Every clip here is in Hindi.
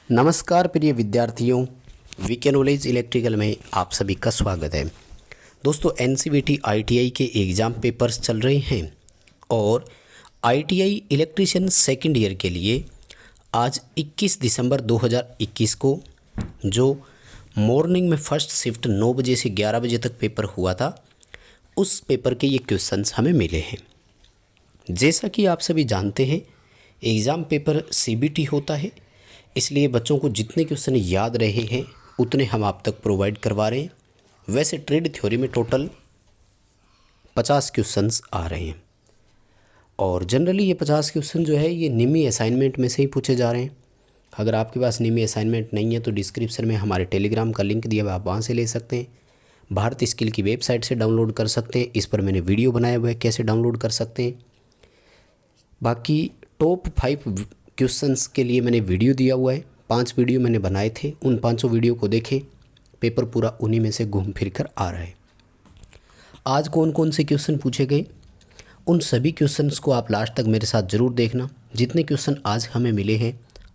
नमस्कार प्रिय विद्यार्थियों, वीके नॉलेज इलेक्ट्रिकल में आप सभी का स्वागत है। दोस्तों, एनसीवीटी आईटीआई के एग्ज़ाम पेपर्स चल रहे हैं और आईटीआई इलेक्ट्रीशियन सेकंड ईयर के लिए आज 21 दिसंबर 2021 को जो मॉर्निंग में फ़र्स्ट शिफ्ट 9 बजे से 11 बजे तक पेपर हुआ था, उस पेपर के ये क्वेश्चंस हमें मिले हैं। जैसा कि आप सभी जानते हैं, एग्ज़ाम पेपर सीबीटी होता है, इसलिए बच्चों को जितने क्वेश्चन याद रहे हैं उतने हम आप तक प्रोवाइड करवा रहे हैं। वैसे ट्रेड थ्योरी में टोटल 50 क्वेश्चंस आ रहे हैं और जनरली ये 50 क्वेश्चन जो है ये निमी असाइनमेंट में से ही पूछे जा रहे हैं। अगर आपके पास निमी असाइनमेंट नहीं है तो डिस्क्रिप्शन में हमारे टेलीग्राम का लिंक दिया हुआ, आप वहाँ से ले सकते हैं। भारत स्किल की वेबसाइट से डाउनलोड कर सकते हैं। इस पर मैंने वीडियो बनाया हुआ है कैसे डाउनलोड कर सकते हैं। बाकी टॉप 5 क्वेश्चंस के लिए मैंने वीडियो दिया हुआ है, 5 वीडियो मैंने बनाए थे, उन 5 वीडियो को देखें। पेपर पूरा उन्हीं में से घूम फिर कर आ रहा है। आज कौन कौन से क्वेश्चन पूछे गए, उन सभी क्वेश्चंस को आप लास्ट तक मेरे साथ ज़रूर देखना। जितने क्वेश्चन आज हमें मिले हैं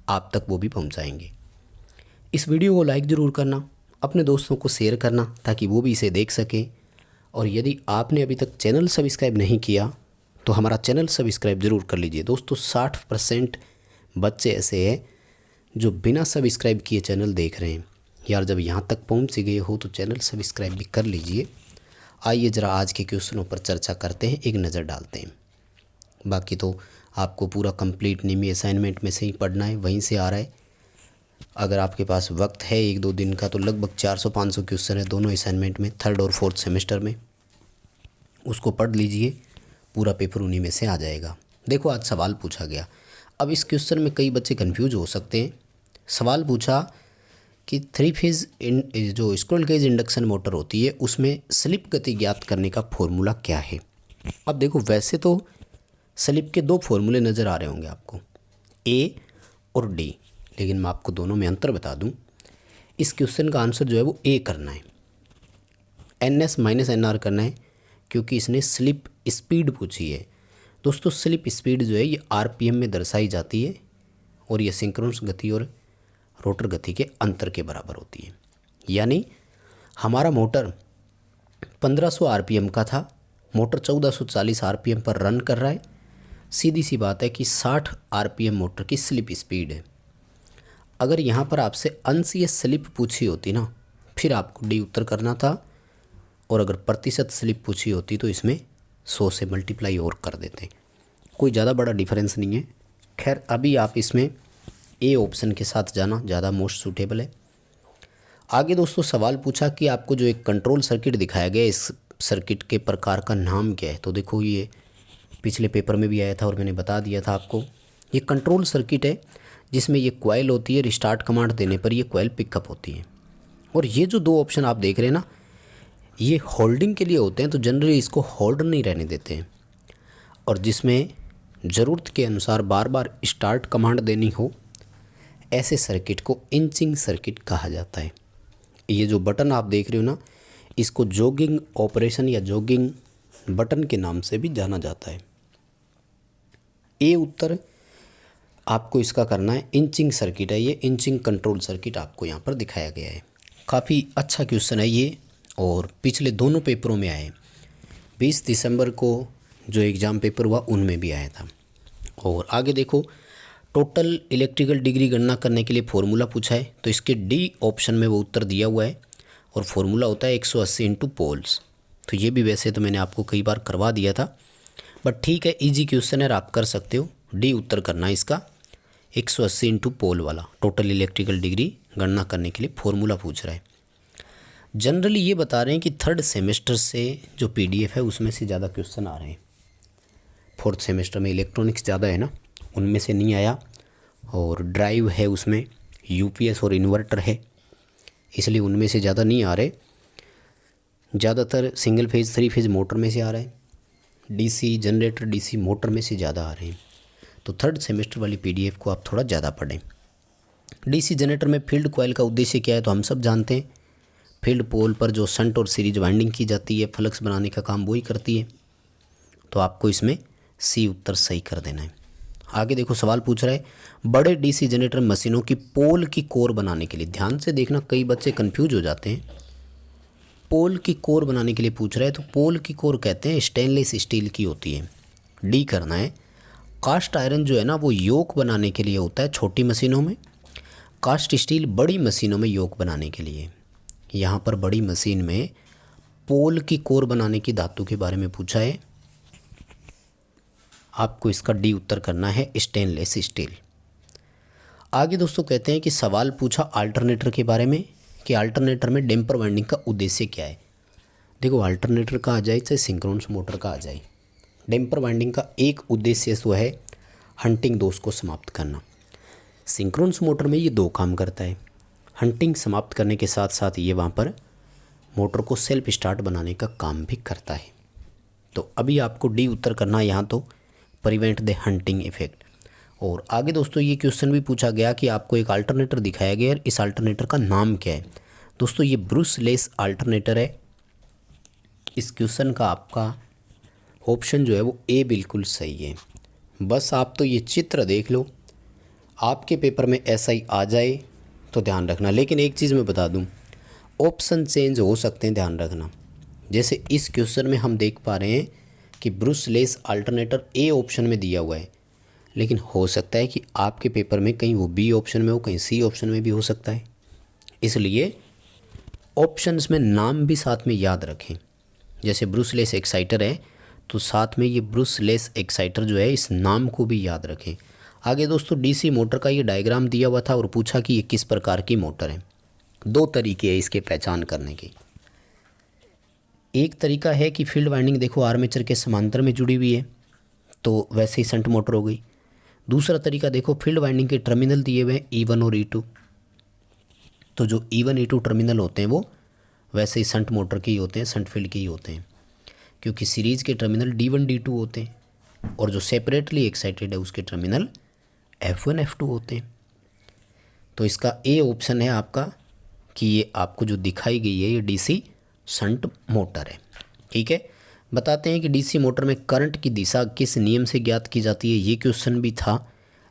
आप तक वो भी पहुंचाएंगे। इस वीडियो को लाइक ज़रूर करना, अपने दोस्तों को शेयर करना ताकि वो भी इसे देख सकें। और यदि आपने अभी तक चैनल सब्सक्राइब नहीं किया तो हमारा चैनल सब्सक्राइब ज़रूर कर लीजिए। दोस्तों, 60% बच्चे ऐसे हैं जो बिना सब्सक्राइब किए चैनल देख रहे हैं। यार, जब यहाँ तक पहुँच गए हो तो चैनल सब्सक्राइब भी कर लीजिए। आइए ज़रा आज के क्वेश्चनों पर चर्चा करते हैं, एक नज़र डालते हैं। बाकी तो आपको पूरा कंप्लीट निमी असाइनमेंट में से ही पढ़ना है, वहीं से आ रहा है। अगर आपके पास वक्त है 1-2 दिन का तो लगभग 400-500 क्वेश्चन है दोनों असाइनमेंट में, 3rd और 4th सेमेस्टर में। उसको पढ़ लीजिए, पूरा पेपर उन्हीं में से आ जाएगा। देखो, आज सवाल पूछा गया। अब इस क्वेश्चन में कई बच्चे कंफ्यूज हो सकते हैं। सवाल पूछा कि 3 फेज़ जो स्क्विरल केज इंडक्शन मोटर होती है उसमें स्लिप गति ज्ञात करने का फॉर्मूला क्या है। अब देखो, वैसे तो स्लिप के 2 फॉर्मूले नज़र आ रहे होंगे आपको, ए और डी, लेकिन मैं आपको दोनों में अंतर बता दूं। इस क्वेश्चन का आंसर जो है वो ए करना है, NS - NR करना है, क्योंकि इसने स्लिप स्पीड पूछी है। दोस्तों, स्लिप स्पीड जो है ये RPM में दर्शाई जाती है और ये सिंक्रोनस गति और रोटर गति के अंतर के बराबर होती है। यानी हमारा मोटर 1500 RPM का था, मोटर 1440 RPM पर रन कर रहा है। सीधी सी बात है कि 60 RPM मोटर की स्लिप स्पीड है। अगर यहाँ पर आपसे अंशीय स्लिप पूछी होती ना, फिर आपको डी उत्तर करना था, और अगर प्रतिशत स्लिप पूछी होती तो इसमें 100 से मल्टीप्लाई और कर देते। कोई ज़्यादा बड़ा डिफरेंस नहीं है। खैर, अभी आप इसमें ए ऑप्शन के साथ जाना ज़्यादा मोस्ट सूटेबल है। आगे दोस्तों सवाल पूछा कि आपको जो एक कंट्रोल सर्किट दिखाया गया, इस सर्किट के प्रकार का नाम क्या है। तो देखो, ये पिछले पेपर में भी आया था और मैंने बता दिया था आपको। ये कंट्रोल सर्किट है जिसमें ये कॉइल होती है, रिस्टार्ट कमांड देने पर ये कॉइल पिकअप होती है। और ये जो 2 ऑप्शन आप देख रहे हैं ना, ये होल्डिंग के लिए होते हैं, तो जनरली इसको होल्ड नहीं रहने देते हैं। और जिसमें ज़रूरत के अनुसार बार बार स्टार्ट कमांड देनी हो, ऐसे सर्किट को इंचिंग सर्किट कहा जाता है। ये जो बटन आप देख रहे हो ना, इसको जॉगिंग ऑपरेशन या जॉगिंग बटन के नाम से भी जाना जाता है। ए उत्तर आपको इसका करना है। इंचिंग सर्किट है ये, इंचिंग कंट्रोल सर्किट आपको यहाँ पर दिखाया गया है। काफ़ी अच्छा क्वेश्चन है ये और पिछले दोनों पेपरों में आए। 20 दिसंबर को जो एग्ज़ाम पेपर हुआ उनमें भी आया था। और आगे देखो, टोटल इलेक्ट्रिकल डिग्री गणना करने के लिए फॉर्मूला पूछा है, तो इसके डी ऑप्शन में वो उत्तर दिया हुआ है और फॉर्मूला होता है 180 इंटू पोल्स। तो ये भी वैसे तो मैंने आपको कई बार करवा दिया था, बट ठीक है, इजी क्वेश्चन है, आप कर सकते हो। डी उत्तर करना है इसका, 180 इंटू पोल वाला टोटल इलेक्ट्रिकल डिग्री गणना करने के लिए फॉर्मूला पूछ रहा है। जनरली ये बता रहे हैं कि 3rd सेमेस्टर से जो PDF है उसमें से ज़्यादा क्वेश्चन आ रहे हैं। 4th सेमेस्टर में इलेक्ट्रॉनिक्स ज़्यादा है ना, उनमें से नहीं आया। और ड्राइव है उसमें, UPS और इन्वर्टर है, इसलिए उनमें से ज़्यादा नहीं आ रहे। ज़्यादातर सिंगल फेज़ 3 फेज़ मोटर में से आ रहा है, DC जनरेटर DC मोटर में से ज़्यादा आ रहे हैं। तो 3rd सेमेस्टर वाली PDF को आप थोड़ा ज़्यादा पढ़ें। DC जनरेटर में फील्ड कॉइल का उद्देश्य क्या है तो हम सब जानते हैं। फील्ड पोल पर जो शंट और सीरीज वाइंडिंग की जाती है, फ्लक्स बनाने का काम वही करती है। तो आपको इसमें C उत्तर सही कर देना है। आगे देखो सवाल पूछ रहा है, बड़े डीसी जनरेटर मशीनों की पोल की कोर बनाने के लिए, ध्यान से देखना कई बच्चे कंफ्यूज हो जाते हैं। पोल की कोर बनाने के लिए पूछ रहा है, तो पोल की कोर कहते हैं स्टेनलेस स्टील की होती है। डी करना है। कास्ट आयरन जो है ना वो योक बनाने के लिए होता है छोटी मशीनों में, कास्ट स्टील बड़ी मशीनों में योक बनाने के लिए। यहाँ पर बड़ी मशीन में पोल की कोर बनाने की धातु के बारे में पूछा है, आपको इसका डी उत्तर करना है, स्टेनलेस स्टील। आगे दोस्तों कहते हैं कि सवाल पूछा अल्टरनेटर के बारे में कि अल्टरनेटर में डैम्पर वाइंडिंग का उद्देश्य क्या है। देखो अल्टरनेटर का आ जाए चाहे सिंक्रोनस मोटर का आ जाए, डैम्पर वाइंडिंग का एक उद्देश्य तो है हंटिंग दोष को समाप्त करना। सिंक्रोनस मोटर में ये दो काम करता है, हंटिंग समाप्त करने के साथ साथ ये वहाँ पर मोटर को सेल्फ स्टार्ट बनाने का काम भी करता है। तो अभी आपको डी उत्तर करना है यहाँ, तो प्रिवेंट द हंटिंग इफेक्ट। और आगे दोस्तों ये क्वेश्चन भी पूछा गया कि आपको एक अल्टरनेटर दिखाया गया, इस अल्टरनेटर का नाम क्या है। दोस्तों ये ब्रूसलेस अल्टरनेटर है। इस क्वेश्चन का आपका ऑप्शन जो है वो ए बिल्कुल सही है। बस आप तो ये चित्र देख लो, आपके पेपर में ऐसा ही आ जाए तो ध्यान रखना। लेकिन एक चीज़ मैं बता दूं, ऑप्शन चेंज हो सकते हैं, ध्यान रखना। जैसे इस क्वेश्चन में हम देख पा रहे हैं कि ब्रूसलेस अल्टरनेटर ए ऑप्शन में दिया हुआ है, लेकिन हो सकता है कि आपके पेपर में कहीं वो बी ऑप्शन में हो, कहीं सी ऑप्शन में भी हो सकता है। इसलिए ऑप्शंस में नाम भी साथ में याद रखें। जैसे ब्रूसलेस एक्साइटर है तो साथ में ये ब्रूसलेस एक्साइटर जो है इस नाम को भी याद रखें। आगे दोस्तों डीसी मोटर का ये डायग्राम दिया हुआ था और पूछा कि ये किस प्रकार की मोटर है। दो तरीके हैं इसके पहचान करने के। एक तरीका है कि फील्ड वाइंडिंग देखो आर्मेचर के समांतर में जुड़ी हुई है, तो वैसे ही शंट मोटर हो गई। दूसरा तरीका देखो फील्ड वाइंडिंग के टर्मिनल दिए हुए हैं E1 और E2, तो जो E1 E2 टर्मिनल होते हैं वो वैसे ही शंट मोटर के ही होते हैं, शंट फील्ड के ही होते हैं, क्योंकि सीरीज़ के टर्मिनल D1 D2 होते हैं और जो सेपरेटली एक्साइटेड है उसके टर्मिनल F1 F2 होते हैं। तो इसका ए ऑप्शन है आपका कि ये आपको जो दिखाई गई है ये डीसी शंट मोटर है। ठीक है, बताते हैं कि डीसी मोटर में करंट की दिशा किस नियम से ज्ञात की जाती है। ये क्वेश्चन भी था,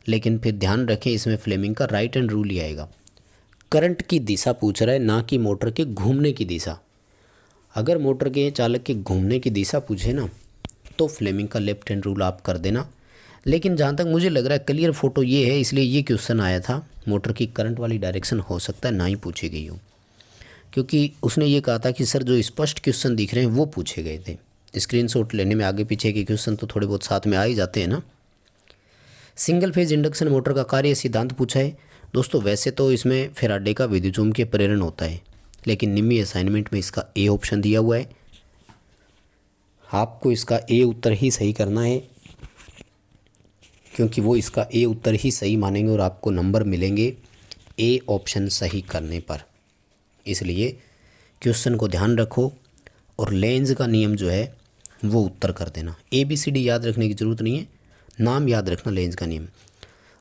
लेकिन फिर ध्यान रखें इसमें फ्लेमिंग का राइट हैंड रूल ही आएगा। करंट की दिशा पूछ रहा है, ना कि मोटर के घूमने की दिशा। अगर मोटर के चालक के घूमने की दिशा पूछे ना तो फ्लेमिंग का लेफ्ट हैंड रूल आप कर देना। लेकिन जहाँ तक मुझे लग रहा है क्लियर फोटो ये है, इसलिए ये क्वेश्चन आया था। मोटर की करंट वाली डायरेक्शन हो सकता है ना ही पूछी गई हो, क्योंकि उसने ये कहा था कि सर जो स्पष्ट क्वेश्चन दिख रहे हैं वो पूछे गए थे। स्क्रीनशॉट लेने में आगे पीछे के क्वेश्चन तो थोड़े बहुत साथ में आ ही जाते हैं ना। सिंगल फेज इंडक्शन मोटर का कार्य सिद्धांत पूछा है। दोस्तों वैसे तो इसमें फैराडे का विद्युत चुम्बकीय प्रेरण होता है, लेकिन निम्न असाइनमेंट में इसका ए ऑप्शन दिया हुआ है। आपको इसका ए उत्तर ही सही करना है, क्योंकि वो इसका ए उत्तर ही सही मानेंगे और आपको नंबर मिलेंगे ए ऑप्शन सही करने पर। इसलिए क्वेश्चन को ध्यान रखो और लेंज का नियम जो है वो उत्तर कर देना। ABCD याद रखने की ज़रूरत नहीं है, नाम याद रखना लेंज का नियम।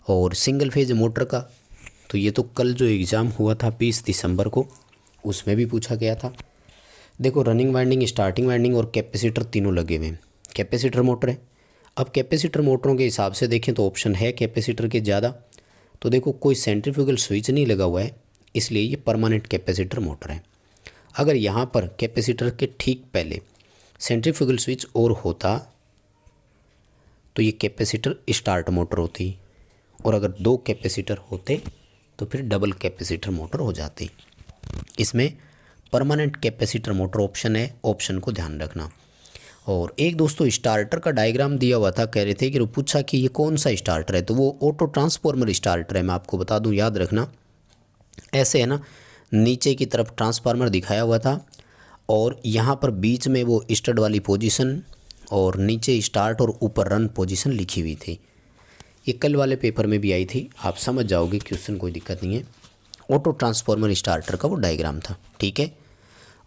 और सिंगल फेज मोटर का तो ये तो कल जो एग्ज़ाम हुआ था 20 दिसंबर को, उसमें भी पूछा गया था। देखो रनिंग वाइंडिंग, स्टार्टिंग वाइंडिंग और कैपेसिटर तीनों लगे हुए हैं। कैपेसिटर मोटर है। अब कैपेसिटर मोटरों के हिसाब से देखें तो ऑप्शन है कैपेसिटर के ज़्यादा। तो देखो कोई सेंट्रीफ्यूगल स्विच नहीं लगा हुआ है, इसलिए ये परमानेंट कैपेसिटर मोटर है। अगर यहाँ पर कैपेसिटर के ठीक पहले सेंट्रीफ्यूगल स्विच और होता तो ये कैपेसिटर स्टार्ट मोटर होती, और अगर दो कैपेसिटर होते तो फिर डबल कैपेसिटर मोटर हो जाती। इसमें परमानेंट कैपेसिटर मोटर ऑप्शन है, ऑप्शन को ध्यान रखना। और एक दोस्तों स्टार्टर का डायग्राम दिया हुआ था, कह रहे थे कि वो पूछा कि ये कौन सा स्टार्टर है, तो वो ऑटो ट्रांसफॉर्मर स्टार्टर है। मैं आपको बता दूं, याद रखना ऐसे है ना, नीचे की तरफ ट्रांसफार्मर दिखाया हुआ था और यहाँ पर बीच में वो स्टड वाली पोजीशन और नीचे स्टार्ट और ऊपर रन पोजीशन लिखी हुई थी। ये कल वाले पेपर में भी आई थी, आप समझ जाओगे, क्वेश्चन कोई दिक्कत नहीं है। ऑटो ट्रांसफार्मर स्टार्टर का वो डायग्राम था। ठीक है,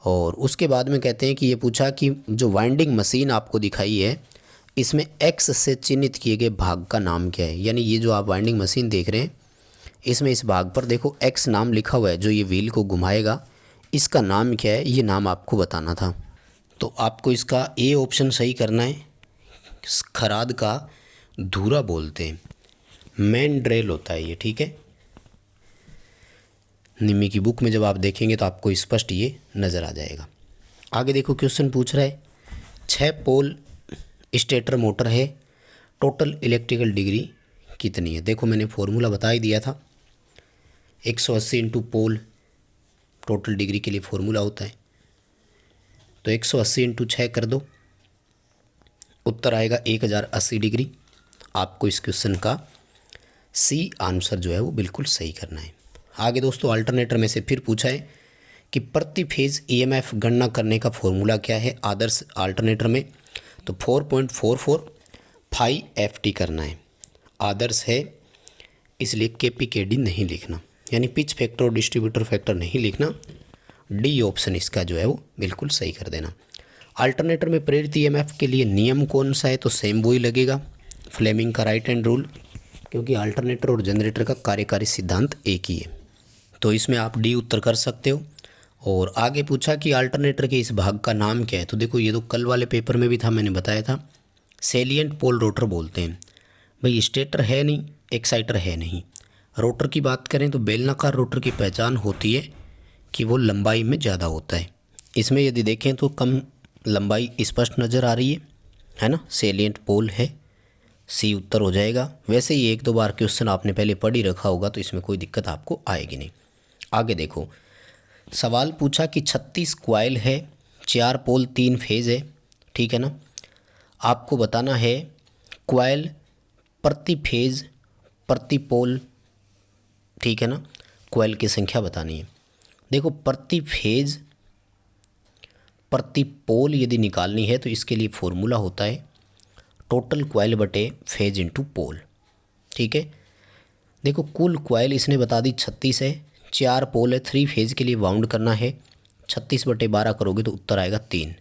और उसके बाद में कहते हैं कि ये पूछा कि जो वाइंडिंग मशीन आपको दिखाई है इसमें X से चिन्हित किए गए भाग का नाम क्या है। यानी ये जो आप वाइंडिंग मशीन देख रहे हैं इसमें इस भाग पर देखो X नाम लिखा हुआ है, जो ये व्हील को घुमाएगा, इसका नाम क्या है ये नाम आपको बताना था। तो आपको इसका ए ऑप्शन सही करना है। खराद का धूरा बोलते हैं। मैंड्रेल होता है ये, ठीक है। निम्मी की बुक में जब आप देखेंगे तो आपको स्पष्ट ये नज़र आ जाएगा। आगे देखो क्वेश्चन पूछ रहा है 6 पोल स्टेटर मोटर है, टोटल इलेक्ट्रिकल डिग्री कितनी है। देखो मैंने फॉर्मूला बता ही दिया था, 180 इंटू पोल टोटल डिग्री के लिए फॉर्मूला होता है। तो 180 इंटू 6 कर दो, उत्तर आएगा 1080 डिग्री। आपको इस क्वेश्चन का सी आंसर जो है वो बिल्कुल सही करना है। आगे दोस्तों अल्टरनेटर में से फिर पूछा है कि प्रति फेज ईएमएफ गणना करने का फॉर्मूला क्या है आदर्श अल्टरनेटर में। तो 4.445 FT करना है। आदर्श है इसलिए KPKD नहीं लिखना, यानी पिच फैक्टर और डिस्ट्रीब्यूटर फैक्टर नहीं लिखना। डी ऑप्शन इसका जो है वो बिल्कुल सही कर देना। अल्टरनेटर में प्रेरित ईएमएफ के लिए नियम कौन सा है, तो सेम वही लगेगा, फ्लेमिंग का राइट हैंड रूल, क्योंकि अल्टरनेटर और जनरेटर का कार्यकारी सिद्धांत एक ही है। तो इसमें आप डी उत्तर कर सकते हो। और आगे पूछा कि अल्टरनेटर के इस भाग का नाम क्या है। तो देखो ये तो कल वाले पेपर में भी था, मैंने बताया था, सेलिएंट पोल रोटर बोलते हैं। भाई स्टेटर है नहीं, एक्साइटर है नहीं। रोटर की बात करें तो बेलनाकार रोटर की पहचान होती है कि वो लंबाई में ज़्यादा होता है। इसमें यदि देखें तो कम लंबाई स्पष्ट नज़र आ रही है ना, सेलिएंट पोल है, सी उत्तर हो जाएगा। वैसे ही 1-2 बार क्वेश्चन आपने पहले पढ़ ही रखा होगा, तो इसमें कोई दिक्कत आपको आएगी नहीं। आगे देखो सवाल पूछा कि 36 क्वाइल है, 4 पोल 3 फेज है, ठीक है ना। आपको बताना है क्वाइल प्रति फेज प्रति पोल, ठीक है ना, क्वाइल की संख्या बतानी है। देखो प्रति फेज प्रति पोल यदि निकालनी है तो इसके लिए फॉर्मूला होता है टोटल क्वाइल बटे फेज इंटू पोल, ठीक है। देखो कुल क्वाइल इसने बता दी 36 है, 4 पोल है, 3 फेज के लिए वाउंड करना है, 36 बटे 12 करोगे तो उत्तर आएगा 3।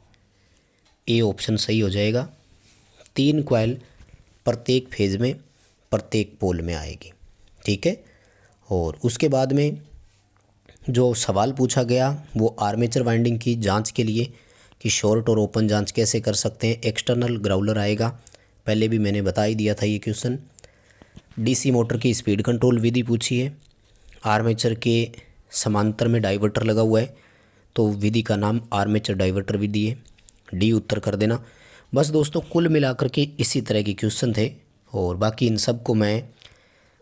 ए ऑप्शन सही हो जाएगा। 3 क्वाइल प्रत्येक फेज में प्रत्येक पोल में आएगी, ठीक है। और उसके बाद में जो सवाल पूछा गया वो आर्मेचर वाइंडिंग की जांच के लिए कि शॉर्ट और ओपन जांच कैसे कर सकते हैं। एक्सटर्नल ग्राउलर आएगा, पहले भी मैंने बता ही दिया था ये क्वेश्चन। डीसी मोटर की स्पीड कंट्रोल विधि पूछी है। आर्मेचर के समांतर में डाइवर्टर लगा हुआ है तो विधि का नाम आर्मेचर डाइवर्टर विधि है। डी उत्तर कर देना। बस दोस्तों कुल मिलाकर के इसी तरह के क्वेश्चन थे, और बाकी इन सब को मैं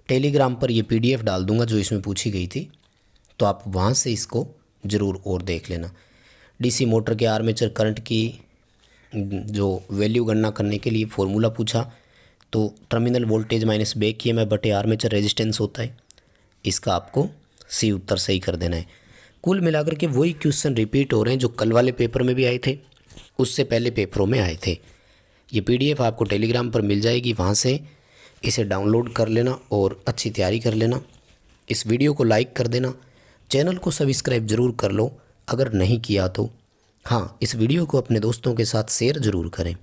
टेलीग्राम पर ये PDF डाल दूंगा जो इसमें पूछी गई थी, तो आप वहाँ से इसको ज़रूर और देख लेना। डीसी मोटर के आर्मेचर करंट की जो वैल्यू गणना करने के लिए फॉर्मूला पूछा, तो terminal voltage minus back EMF बटे आर्मेचर रेजिस्टेंस होता है। इसका आपको सी उत्तर सही कर देना है। कुल मिलाकर के वही क्वेश्चन रिपीट हो रहे हैं जो कल वाले पेपर में भी आए थे, उससे पहले पेपरों में आए थे। ये PDF आपको टेलीग्राम पर मिल जाएगी, वहाँ से इसे डाउनलोड कर लेना और अच्छी तैयारी कर लेना। इस वीडियो को लाइक कर देना, चैनल को सब्सक्राइब ज़रूर कर लो अगर नहीं किया तो। हाँ, इस वीडियो को अपने दोस्तों के साथ शेयर ज़रूर करें।